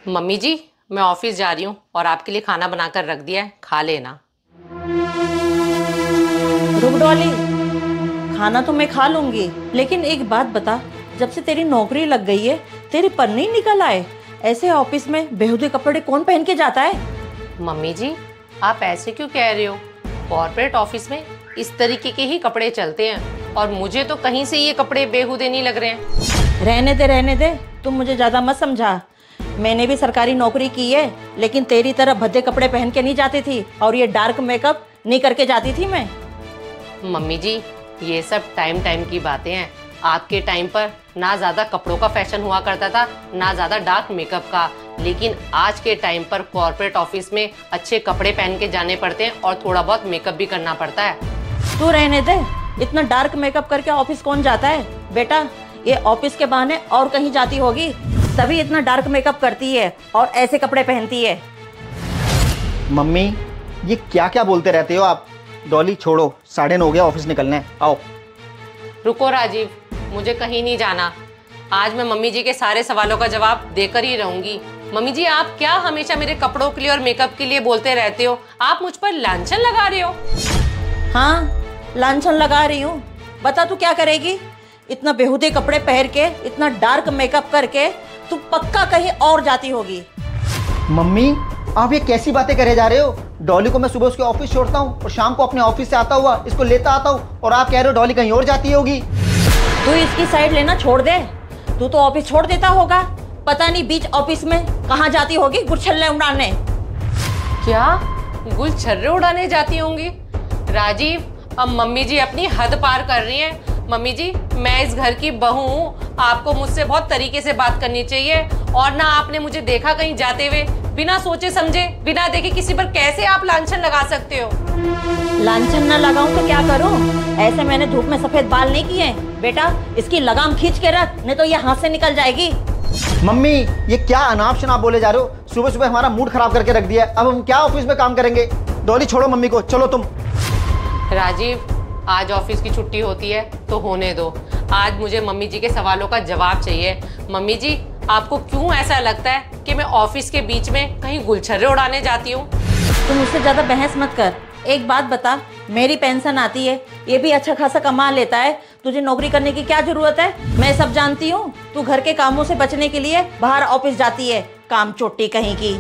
Mummy जी, मैं office जा रही हूँ और आपके लिए खाना बनाकर रख दिया है, खा लेना। रुक डॉली, खाना तो मैं खा लूंगी, लेकिन एक बात बता, जब से तेरी नौकरी लग गई है तेरे पर नहीं निकल आए? ऐसे ऑफिस में बेहुदे कपड़े कौन पहन के जाता है? मम्मी जी, आप ऐसे क्यों कह रहे हो? कॉर्पोरेट ऑफिस में इस तरीके के ही कपड़े चलते हैं और मुझे तो कहीं से ये कपड़े बेहुदे नहीं लग रहे हैं। रहने दे, तुम मुझे ज्यादा मत समझा। मैंने भी सरकारी नौकरी की है, लेकिन तेरी तरह भद्दे कपड़े पहन के नहीं जाती थी और ये डार्क मेकअप नहीं करके जाती थी मैं। मम्मी जी, ये सब टाइम की बातें हैं। आपके टाइम पर ना ज्यादा कपड़ों का फैशन हुआ करता था, ना ज्यादा डार्क मेकअप का, लेकिन आज के टाइम पर कॉर्पोरेट ऑफिस में अच्छे कपड़े पहन के जाने पड़ते हैं और थोड़ा बहुत मेकअप भी करना पड़ता है। तू रहने दे, इतना डार्क मेकअप करके ऑफिस कौन जाता है बेटा? ये ऑफिस के बहाने और कहीं जाती होगी, तभी इतना डार्क मेकअप करती है और ऐसे कपड़े पहनती है। मम्मी, ये क्या क्या बोलते रहते हो आप? डॉली छोड़ो, 9:30 हो गया, ऑफिस निकलना है, आओ। रुको राजीव, मुझे कहीं नहीं जाना। आज मैं मम्मी जी के सारे सवालों का जवाब देकर ही रहूंगी। मम्मी जी, आप क्या हमेशा मेरे कपड़ों के लिए और मेकअप के लिए बोलते रहते हो? आप मुझ पर लांछन लगा रहे हो। हाँ, लांछन लगा रही हूँ। बता तू क्या करेगी? इतना बेहुदे कपड़े पहन के, इतना डार्क मेकअप करके तू पक्का कहीं और जाती होगी। मम्मी, आप ये कैसी बातें करे जा रहे हो? डॉली को मैं सुबह उसके ऑफिस छोड़ता हूँ और शाम को अपने ऑफिस से आता हुआ इसको लेता आता हूँ, और आप कह रहे हो डॉली कहीं और जाती होगी। तू इसकी साइड लेना छोड़ दे। तू तो ऑफिस छोड़ देता होगा, पता नहीं बीच ऑफिस में कहाँ जाती होगी गुलछल्ले उड़ाने। क्या गुलछर्रे उड़ाने जाती होंगी? राजीव, अब मम्मी जी अपनी हद पार कर रही हैं। मम्मी जी, मैं इस घर की बहू हूँ, आपको मुझसे बहुत तरीके से बात करनी चाहिए। और ना आपने मुझे देखा कहीं जाते हुए, बिना सोचे समझे, बिना देखे किसी पर कैसे आप लांछन लगा सकते हो? लांछन न लगाऊं तो क्या करूं? ऐसे मैंने धूप में सफेद बाल नहीं किए बेटा। इसकी लगाम खींच के रख, नहीं तो ये हाथ से निकल जाएगी। मम्मी, ये क्या अनाप शनाप बोले जा रहे हो? सुबह सुबह हमारा मूड खराब करके रख दिया है। अब हम क्या ऑफिस में काम करेंगे? डॉली छोड़ो मम्मी को, चलो तुम। राजीव, आज ऑफिस की छुट्टी होती है तो होने दो। आज मुझे मम्मी जी के सवालों का जवाब चाहिए। मम्मी जी, आपको क्यों ऐसा लगता है कि मैं ऑफिस के बीच में कहीं गुलछर्रे उड़ाने जाती हूँ? तुम मुझसे ज्यादा बहस मत कर। एक बात बता, मेरी पेंशन आती है, ये भी अच्छा खासा कमा लेता है, तुझे नौकरी करने की क्या जरूरत है? मैं सब जानती हूँ। तू घर के कामों से बचने के लिए बाहर ऑफिस जाती है, काम चोटी कहीं की।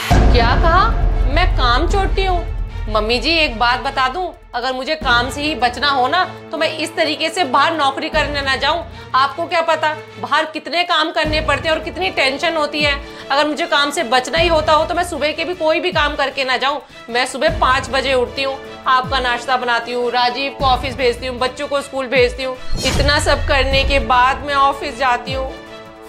क्या कहा? मैं काम चोटी हूँ? मम्मी जी, एक बात बता दूं, अगर मुझे काम से ही बचना हो ना, तो मैं इस तरीके से बाहर नौकरी करने ना जाऊं। आपको क्या पता बाहर कितने काम करने पड़ते हैं और कितनी टेंशन होती है। अगर मुझे काम से बचना ही होता हो तो मैं सुबह के भी कोई भी काम करके ना जाऊं। मैं सुबह 5 बजे उठती हूँ, आपका नाश्ता बनाती हूँ, राजीव को ऑफिस भेजती हूँ, बच्चों को स्कूल भेजती हूँ। इतना सब करने के बाद मैं ऑफिस जाती हूँ।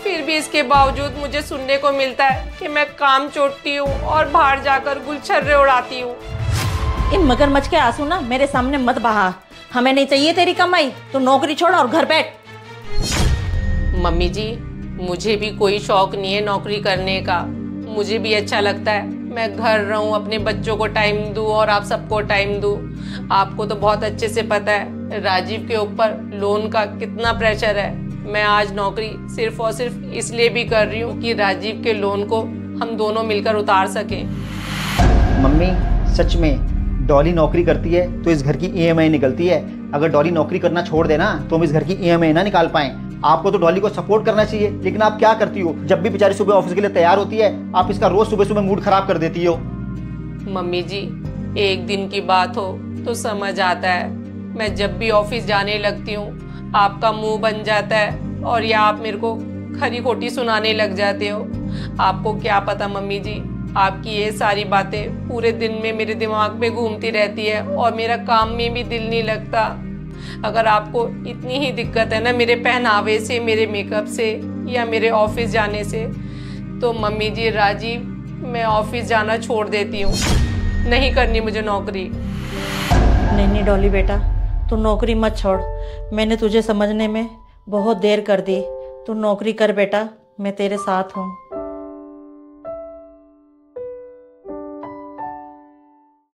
फिर भी इसके बावजूद मुझे सुनने को मिलता है कि मैं काम चोटती हूँ और बाहर जाकर गुलछर्रे उड़ाती हूँ। इन मगरमच्छ के आंसू ना मेरे सामने मत बहा। हमें नहीं चाहिए तेरी कमाई, तो नौकरी छोड़ और घर बैठ। मम्मी जी, मुझे भी कोई शौक नहीं है नौकरी करने का। मुझे भी अच्छा लगता है मैं घर रहूं, अपने बच्चों को टाइम दूं और आप सबको टाइम दूं। आपको तो बहुत अच्छे से पता है राजीव के ऊपर लोन का कितना प्रेशर है। मैं आज नौकरी सिर्फ और सिर्फ इसलिए भी कर रही हूँ कि राजीव के लोन को हम दोनों मिलकर उतार सकें। मम्मी, सच में डॉली नौकरी करती है तो इस घर की ईएमआई निकलती है। अगर डॉली नौकरी करना छोड़ देना तो हम इस घर की ईएमआई ना निकाल पाए। आपको तो डॉली को सपोर्ट करना चाहिए, लेकिन आप क्या करती हो? जब भी बेचारी सुबह ऑफिस के लिए तैयार होती है, आप इसका रोज सुबह सुबह मूड खराब कर देती हो। मम्मी जी, एक दिन की बात हो तो समझ आता है। मैं जब भी ऑफिस जाने लगती हूँ आपका मुंह बन जाता है और या आप मेरे को खरी खोटी सुनाने लग जाते हो। आपको क्या पता मम्मी जी, आपकी ये सारी बातें पूरे दिन में मेरे दिमाग में घूमती रहती है और मेरा काम में भी दिल नहीं लगता। अगर आपको इतनी ही दिक्कत है ना मेरे पहनावे से, मेरे मेकअप से या मेरे ऑफिस जाने से, तो मम्मी जी, राजीव, मैं ऑफिस जाना छोड़ देती हूँ। नहीं करनी मुझे नौकरी। नहीं डॉली बेटा, तू नौकरी मत छोड़। मैंने तुझे समझने में बहुत देर कर दी। तू नौकरी कर बेटा, मैं तेरे साथ हूँ।